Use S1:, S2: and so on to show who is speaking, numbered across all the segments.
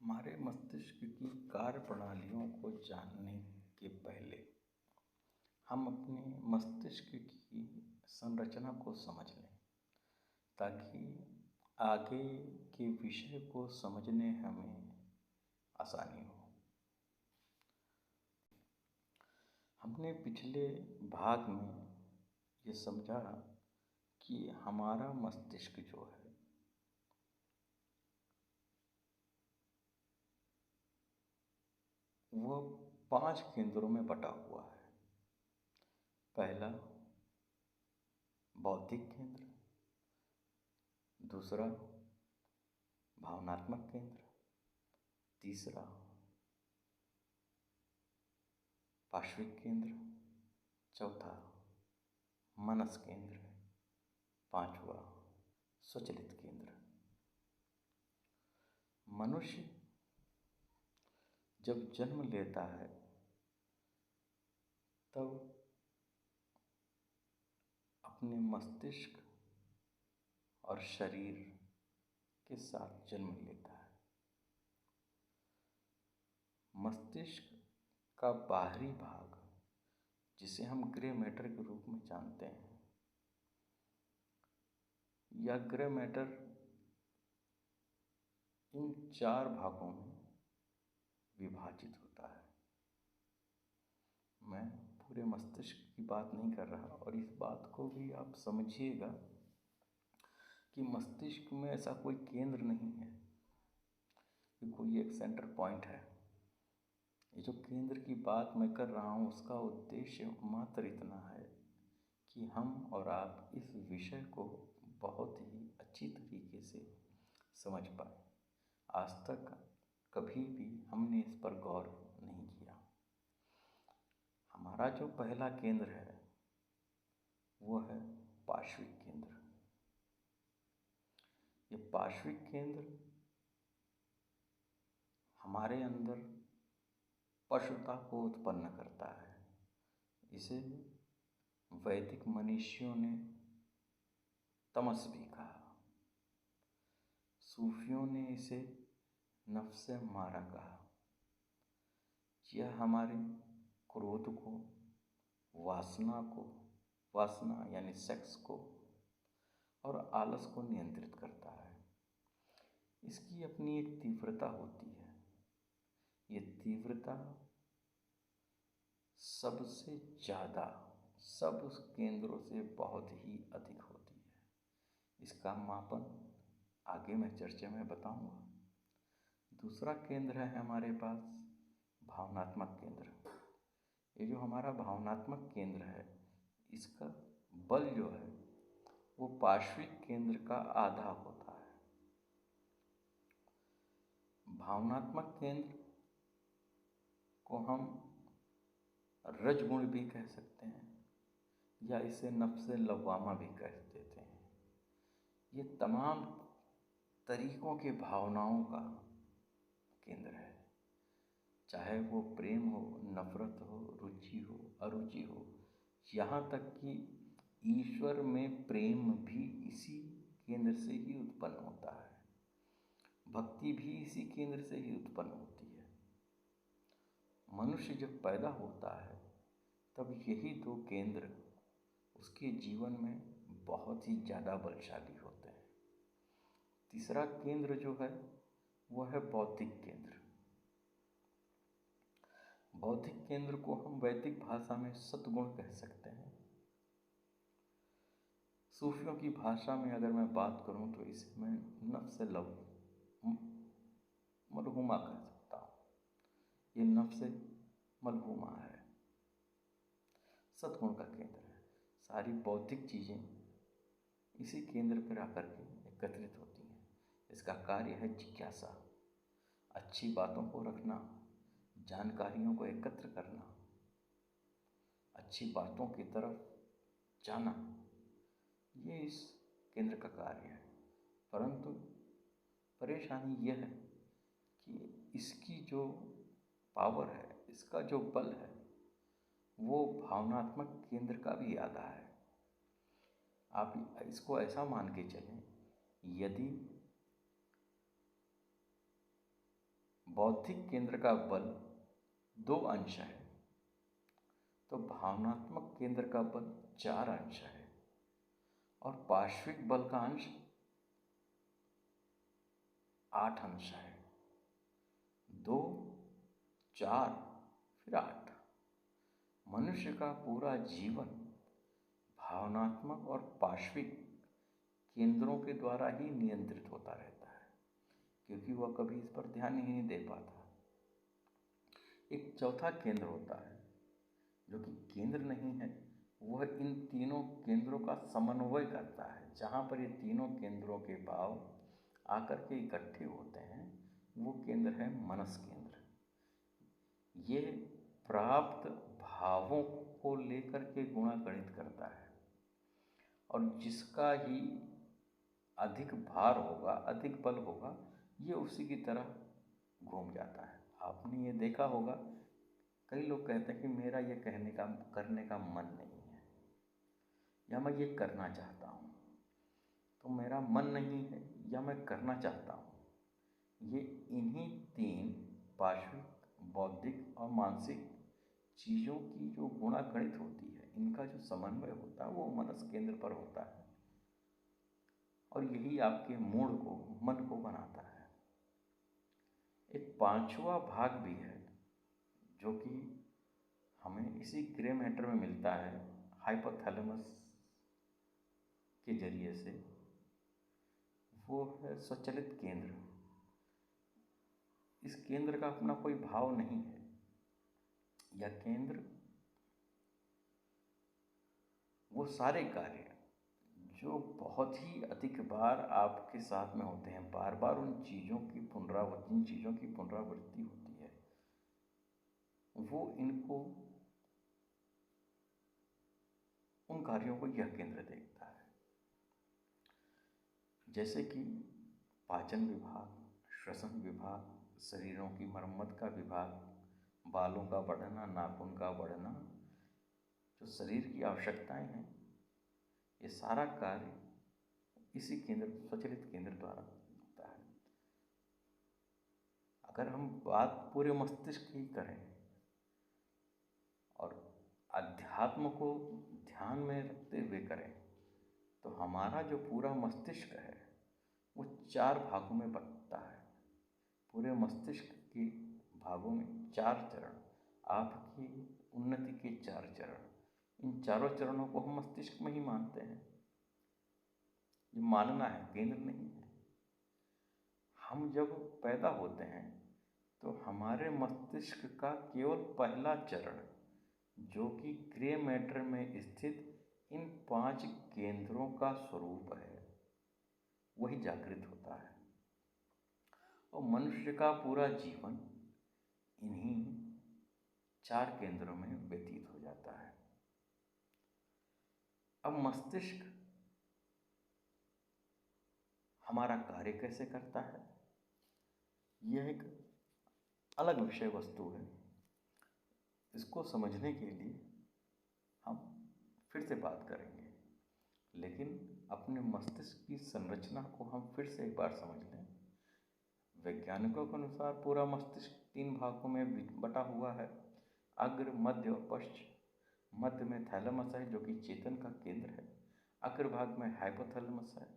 S1: हमारे मस्तिष्क की कार्यप्रणालियों को जानने के पहले हम अपने मस्तिष्क की संरचना को समझ लें, ताकि आगे के विषय को समझने हमें आसानी हो। हमने पिछले भाग में ये समझा कि हमारा मस्तिष्क जो है वो 5 केंद्रों में बटा हुआ है। पहला बौद्धिक केंद्र, दूसरा भावनात्मक केंद्र, तीसरा पार्श्विक केंद्र, चौथा मनस केंद्र, पांचवा स्वचलित केंद्र। मनुष्य जब जन्म लेता है तब अपने मस्तिष्क और शरीर के साथ जन्म लेता है। मस्तिष्क का बाहरी भाग, जिसे हम ग्रे मैटर के रूप में जानते हैं, या ग्रे मैटर इन 4 भागों में विभाजित होता है। मैं पूरे मस्तिष्क की बात नहीं कर रहा, और इस बात को भी आप समझिएगा कि मस्तिष्क में ऐसा कोई केंद्र नहीं है कि कोई एक सेंटर पॉइंट है। ये जो केंद्र की बात मैं कर रहा हूँ, उसका उद्देश्य मात्र इतना है कि हम और आप इस विषय को बहुत ही अच्छी तरीके से समझ पाए। आज तक कभी भी हमने इस पर गौर नहीं किया। हमारा जो पहला केंद्र है वो है पार्श्विक केंद्र। ये पार्श्विक केंद्र हमारे अंदर पशुता को उत्पन्न करता है। इसे वैदिक मनीषियों ने तमस भी कहा। सूफियों ने इसे नफ्से मारा कहा। यह हमारे क्रोध को, वासना यानी सेक्स को और आलस को नियंत्रित करता है। इसकी अपनी एक तीव्रता होती है। ये तीव्रता सबसे ज़्यादा सब केंद्रों से बहुत ही अधिक होती है। इसका मापन आगे मैं चर्चा में बताऊंगा। दूसरा केंद्र है हमारे पास भावनात्मक केंद्र। ये जो हमारा भावनात्मक केंद्र है, इसका बल जो है वो पार्श्विक केंद्र का आधा होता है। भावनात्मक केंद्र को हम रजगुण भी कह सकते हैं, या इसे नफ्से लव्वामा भी कह देते हैं। ये तमाम तरीकों के भावनाओं का केंद्र है, चाहे वो प्रेम हो, नफरत हो, रुचि हो, अरुचि हो। यहाँ तक कि ईश्वर में प्रेम भी इसी केंद्र से ही उत्पन्न होता है। भक्ति भी इसी केंद्र से ही उत्पन्न होती है। मनुष्य जब पैदा होता है तब यही 2 केंद्र उसके जीवन में बहुत ही ज़्यादा बलशाली होते हैं। तीसरा केंद्र जो है वो है बौद्धिक केंद्र। बौद्धिक केंद्र को हम वैदिक भाषा में सद्गुण कह सकते हैं। सूफियों की भाषा में अगर मैं बात करूं तो इसे मैं नफ्स मलहूमा कह सकता हूँ। ये नफ्स मलहूमा है, सद्गुण का केंद्र है। सारी बौद्धिक चीज़ें इसी केंद्र पर आकर के एकत्रित होती हैं। इसका कार्य है जिज्ञासा, अच्छी बातों को रखना, जानकारियों को एकत्र करना, अच्छी बातों की तरफ जाना। ये इस केंद्र का कार्य है। परंतु परेशानी यह है कि इसकी जो पावर है, इसका जो बल है, वो भावनात्मक केंद्र का भी आधा है। आप इसको ऐसा मान के चलें, यदि बौद्धिक केंद्र का बल 2 अंश है, तो भावनात्मक केंद्र का बल 4 अंश है और पार्श्विक बल का अंश 8 अंश है। 2, 4 फिर 8। मनुष्य का पूरा जीवन भावनात्मक और पार्श्विक केंद्रों के द्वारा ही नियंत्रित होता रहता है, क्योंकि वह कभी इस पर ध्यान ही नहीं दे पाता। एक चौथा केंद्र होता है जो कि केंद्र नहीं है, वह इन तीनों केंद्रों का समन्वय करता है। जहाँ पर ये तीनों केंद्रों के भाव आकर के इकट्ठे होते हैं, वो केंद्र है मनस केंद्र। ये प्राप्त भावों को लेकर के गुणागणित करता है और जिसका ही अधिक भार होगा, अधिक बल होगा, ये उसी की तरह घूम जाता है। आपने ये देखा होगा, कई लोग कहते हैं कि मेरा ये करने का मन नहीं है, या मैं ये करना चाहता हूँ। तो मेरा मन नहीं है या मैं करना चाहता हूँ, ये इन्हीं 3 पार्श्विक, बौद्धिक और मानसिक चीज़ों की जो गुणागणित होती है, इनका जो समन्वय होता है वो मनस केंद्र पर होता है और यही आपके मूड को, मन को बनाता है। एक 5वां भाग भी है जो कि हमें इसी ग्रे मैटर में मिलता है, हाइपोथैलेमस के जरिए से। वो है स्वचालित केंद्र। इस केंद्र का अपना कोई भाव नहीं है। यह केंद्र वो सारे कार्य जो बहुत ही अधिक बार आपके साथ में होते हैं, बार बार उन चीज़ों की पुनरावृत्ति होती है, वो उन कार्यों को यह केंद्र देखता है। जैसे कि पाचन विभाग, श्वसन विभाग, शरीरों की मरम्मत का विभाग, बालों का बढ़ना, नाखून का बढ़ना, जो शरीर की आवश्यकताएं हैं, ये सारा कार्य इसी केंद्र, स्वचालित केंद्र द्वारा होता है। अगर हम बात पूरे मस्तिष्क की करें और अध्यात्म को ध्यान में रखते हुए करें, तो हमारा जो पूरा मस्तिष्क है वो 4 भागों में बंटता है। पूरे मस्तिष्क के भागों में 4 चरण, आपकी उन्नति के 4 चरण, इन चारों चरणों को हम मस्तिष्क में ही मानते हैं। ये मानना है, केंद्र नहीं है। हम जब पैदा होते हैं तो हमारे मस्तिष्क का केवल पहला चरण, जो कि ग्रे मैटर में स्थित इन 5 केंद्रों का स्वरूप है, वही जागृत होता है और मनुष्य का पूरा जीवन इन्हीं 4 केंद्रों में व्यतीत हो जाता है। अब मस्तिष्क हमारा कार्य कैसे करता है, यह एक अलग विषय वस्तु है। इसको समझने के लिए हम फिर से बात करेंगे, लेकिन अपने मस्तिष्क की संरचना को हम फिर से एक बार समझ लें। वैज्ञानिकों के अनुसार पूरा मस्तिष्क 3 भागों में बटा हुआ है, अग्र, मध्य और पश्च। मध्य में थैलेमस है जो कि चेतन का केंद्र है। अग्रभाग में हाइपोथैलेमस है।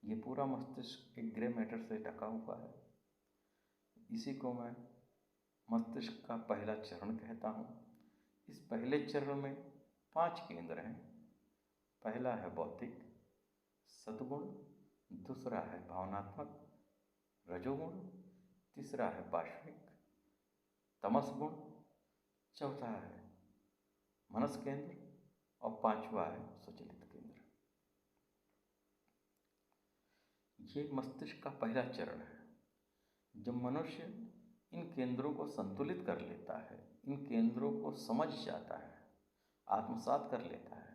S1: ये पूरा मस्तिष्क एक ग्रे मैटर से ढका हुआ है। इसी को मैं मस्तिष्क का पहला चरण कहता हूँ। इस पहले चरण में 5 केंद्र हैं। पहला है बौद्धिक, सद्गुण, दूसरा है भावनात्मक, रजोगुण, तीसरा है पार्श्विक, तमस गुण, चौथा है मनस केंद्र और 5वां है स्वचालित केंद्र। ये मस्तिष्क का पहला चरण है। जब मनुष्य इन केंद्रों को संतुलित कर लेता है, इन केंद्रों को समझ जाता है, आत्मसात कर लेता है,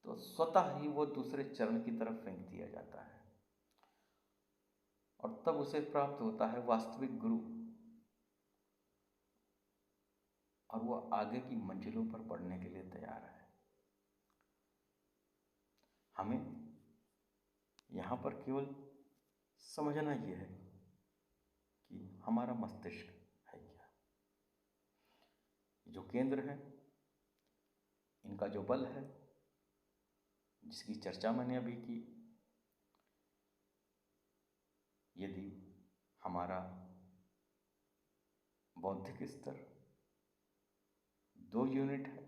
S1: तो स्वतः ही वो दूसरे चरण की तरफ फेंक दिया जाता है और तब उसे प्राप्त होता है वास्तविक गुरु और वो आगे की मंजिलों पर बढ़ने के लिए तैयार है। हमें यहाँ पर केवल समझना ये है कि हमारा मस्तिष्क है क्या। जो केंद्र है, इनका जो बल है, जिसकी चर्चा मैंने अभी की, यदि हमारा बौद्धिक स्तर 2 यूनिट है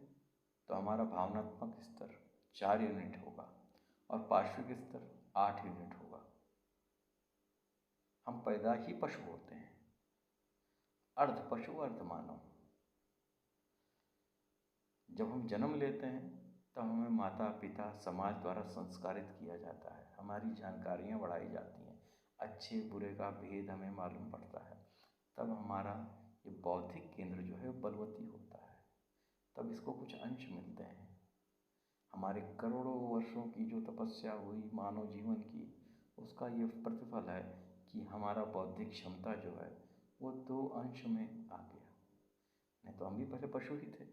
S1: तो हमारा भावनात्मक स्तर 4 यूनिट होगा और पार्श्विक स्तर 8 यूनिट होगा। हम पैदा ही पशु होते हैं, अर्ध पशु अर्ध मानव। जब हम जन्म लेते हैं तब हमें माता पिता समाज द्वारा संस्कारित किया जाता है, हमारी जानकारियाँ बढ़ाई जाती हैं, अच्छे बुरे का भेद हमें मालूम पड़ता है। तब हमारा ये बौद्धिक केंद्र जो है बलवती होता है, तब इसको कुछ अंश मिलते हैं। हमारे करोड़ों वर्षों की जो तपस्या हुई मानव जीवन की, उसका ये प्रतिफल है कि हमारा बौद्धिक क्षमता जो है वो 2 अंश में आ गया। नहीं तो हम भी पहले पशु ही थे,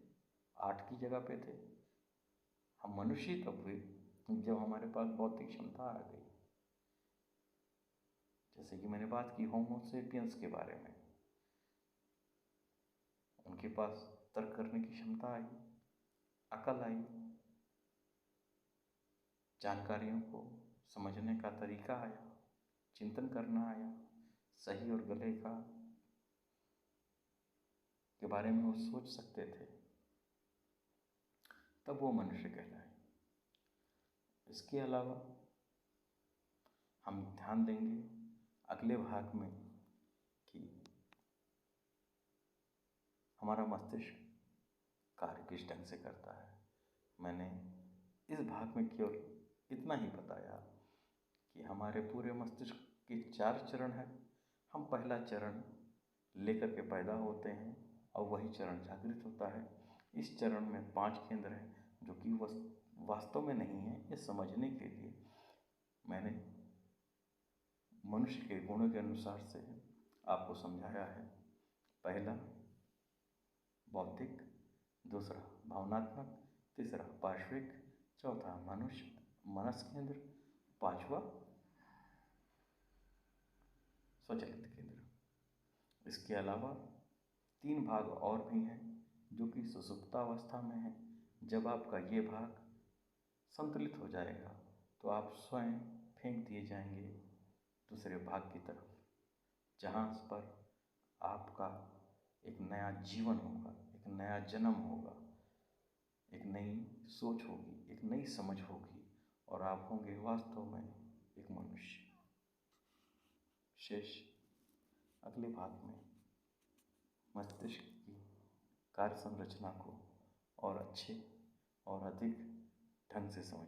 S1: 8 की जगह पे थे। हम मनुष्य ही तब हुए जब हमारे पास बौद्धिक क्षमता आ गई। जैसे कि मैंने बात की होमो सेपियंस के बारे में, उनके पास तर्क करने की क्षमता आई, अकल आई, जानकारियों को समझने का तरीका आया, चिंतन करना आया, सही और गलत का के बारे में वो सोच सकते थे, तब वो मनुष्य कहलाए। इसके अलावा हम ध्यान देंगे अगले भाग में कि हमारा मस्तिष्क कार्य किस ढंग से करता है। मैंने इस भाग में केवल इतना ही बताया कि हमारे पूरे मस्तिष्क के 4 चरण हैं। हम पहला चरण लेकर के पैदा होते हैं और वही चरण जागृत होता है। इस चरण में 5 केंद्र हैं जो कि वास्तव में नहीं है। ये समझने के लिए मैंने मनुष्य के गुणों के अनुसार से आपको समझाया है। पहला बौद्धिक, दूसरा भावनात्मक, तीसरा पार्श्विक, चौथा मनस केंद्र, 5वां स्वचालित केंद्र। इसके अलावा 3 भाग और भी हैं जो कि सुषुप्तावस्था में है। जब आपका ये भाग संतुलित हो जाएगा तो आप स्वयं फेंक दिए जाएंगे दूसरे भाग की तरफ, जहाँ पर आपका एक नया जीवन होगा, एक नया जन्म होगा, एक नई सोच होगी, एक नई समझ होगी और आप होंगे वास्तव में एक मनुष्य। शेष अगले भाग में मस्तिष्क की कार्य संरचना को और अच्छे और अधिक ढंग से समझ